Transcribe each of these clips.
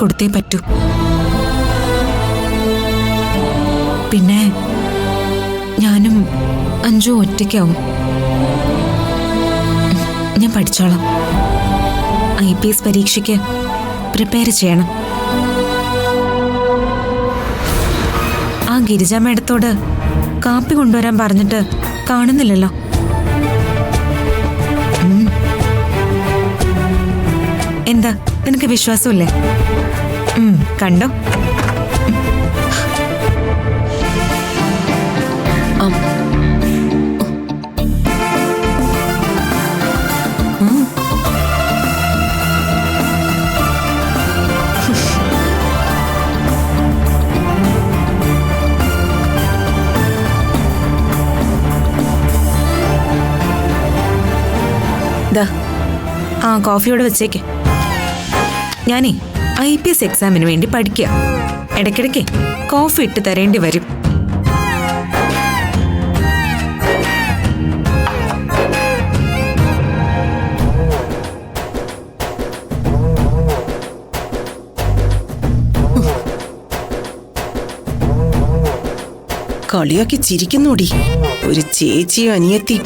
കൊടുത്തേ പറ്റൂ. പിന്നെ ഞാനും അഞ്ജു ഒറ്റയ്ക്കാവും. ഞാൻ പഠിച്ചോളാം. IPS പരീക്ഷയ്ക്ക് പ്രിപ്പയർ ചെയ്യണം. ആ ഗിരിജ മേഡത്തോട് കാപ്പി കൊണ്ടുവരാൻ പറഞ്ഞിട്ട് കാണുന്നില്ലല്ലോ. എന്താ, നിനക്ക് വിശ്വാസമില്ലേ? കണ്ടോ? ആ കോഫിയോടെ വെച്ചേക്ക്. ഞാനേ IPS എക്സാമിന് വേണ്ടി പഠിക്കുക. ഇടയ്ക്കിടയ്ക്ക് കോഫി ഇട്ട് തരേണ്ടി വരും. കളിയാക്കി ചിരിക്കുന്നോടി. ഒരു ചേച്ചിയോ അനിയത്തി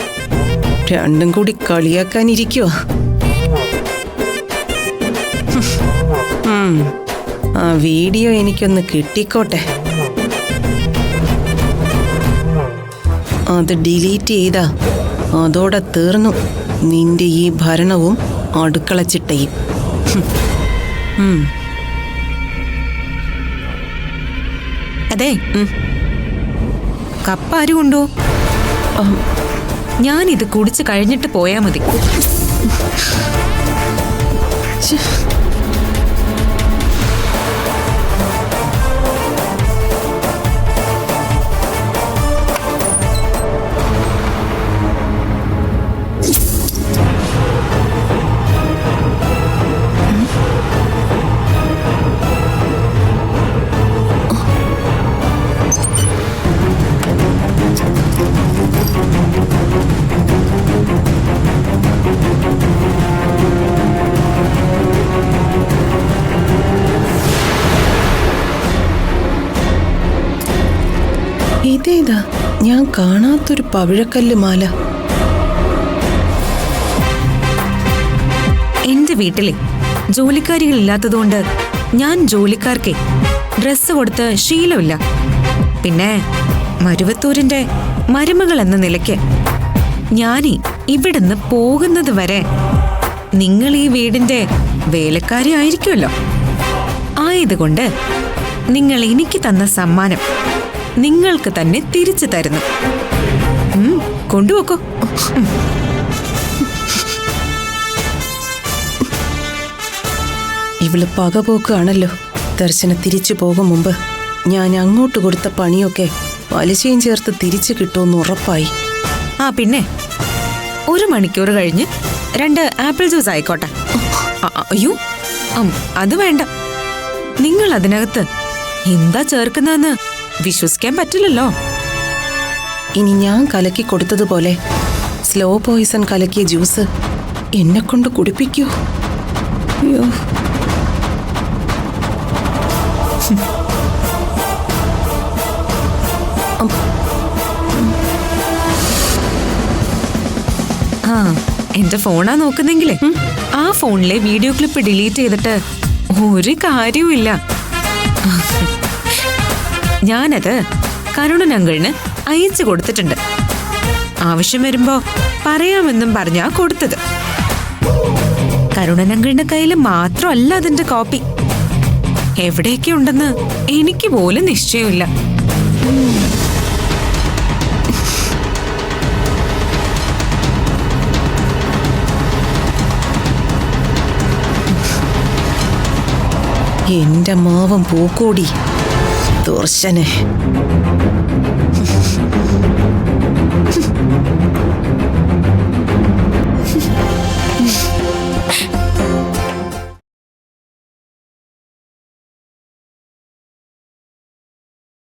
രണ്ടും കൂടി കളിയാക്കാനിരിക്കുവാ. ആ വീഡിയോ എനിക്കൊന്ന് കിട്ടിക്കോട്ടെ. അത് ഡിലീറ്റ് ചെയ്താ അതോടെ തീർന്നു നിന്റെ ഈ ഭരണവും അടുക്കള ചിട്ടയും. അതെ, കപ്പ ആര് കൊണ്ടോ? ഞാനിത് കുടിച്ച് കഴിഞ്ഞിട്ട് പോയാ മതി. ഇതേതാ ഞാൻ കാണാത്തൊരു പവിഴക്കല്ല് മാല? എന്റെ വീട്ടിലെ ജോലിക്കാരികളില്ലാത്തതുകൊണ്ട് ഞാൻ ജോലിക്കാർക്ക് ഡ്രസ്സ് കൊടുത്ത് ശീലമില്ല. പിന്നെ മരുവത്തൂരിന്റെ മരുമകൾ എന്ന നിലയ്ക്ക് ഞാനീ ഇവിടുന്ന് പോകുന്നത് വരെ നിങ്ങൾ ഈ വീടിന്റെ വേലക്കാരി ആയിരിക്കുമല്ലോ. ആയതുകൊണ്ട് നിങ്ങൾ എനിക്ക് തന്ന സമ്മാനം നിങ്ങൾക്ക് തന്നെ തിരിച്ചു തരുന്നു. കൊണ്ടുപോക്കോ. ഇവള് പകപോക്കാണല്ലോ. ദർശന തിരിച്ചു പോകും മുമ്പ് ഞാൻ അങ്ങോട്ട് കൊടുത്ത പണിയൊക്കെ പലിശയും ചേർത്ത് തിരിച്ചു കിട്ടുമെന്ന് ഉറപ്പായി. പിന്നെ 1 മണിക്കൂർ കഴിഞ്ഞ് 2 ആപ്പിൾ ജ്യൂസ് ആയിക്കോട്ടെ. അയ്യോ, അത് വേണ്ട. നിങ്ങൾ അതിനകത്ത് എന്താ ചേർക്കുന്നതെന്ന് വിശ്വസിക്കാൻ പറ്റില്ലല്ലോ. ഇനി ഞാൻ കലക്കി കൊടുത്തതുപോലെ സ്ലോ പോയിസൺ കലക്കിയ ജ്യൂസ് എന്നെ കൊണ്ട് കുടിപ്പിക്കൂ. അയ്യോ, എന്റെ ഫോണാ നോക്കുന്നെങ്കിലേ ആ ഫോണിലെ വീഡിയോ ക്ലിപ്പ് ഡിലീറ്റ് ചെയ്തിട്ട് ഒരു കാര്യവുമില്ല. ഞാനത് കരുണൻ അങ്കിളിന് അയച്ചു കൊടുത്തിട്ടുണ്ട്. ആവശ്യം വരുമ്പോ പറയാമെന്നും പറഞ്ഞാ കൊടുത്തത്. കരുണൻ അങ്കിളിന്റെ കയ്യിൽ മാത്രമല്ല അതിന്റെ കോപ്പി. എവിടെയൊക്കെ ഉണ്ടെന്ന് എനിക്ക് പോലും നിശ്ചയമില്ല. എന്റെ മാവൻ പൂക്കോടി ദോർശനെ.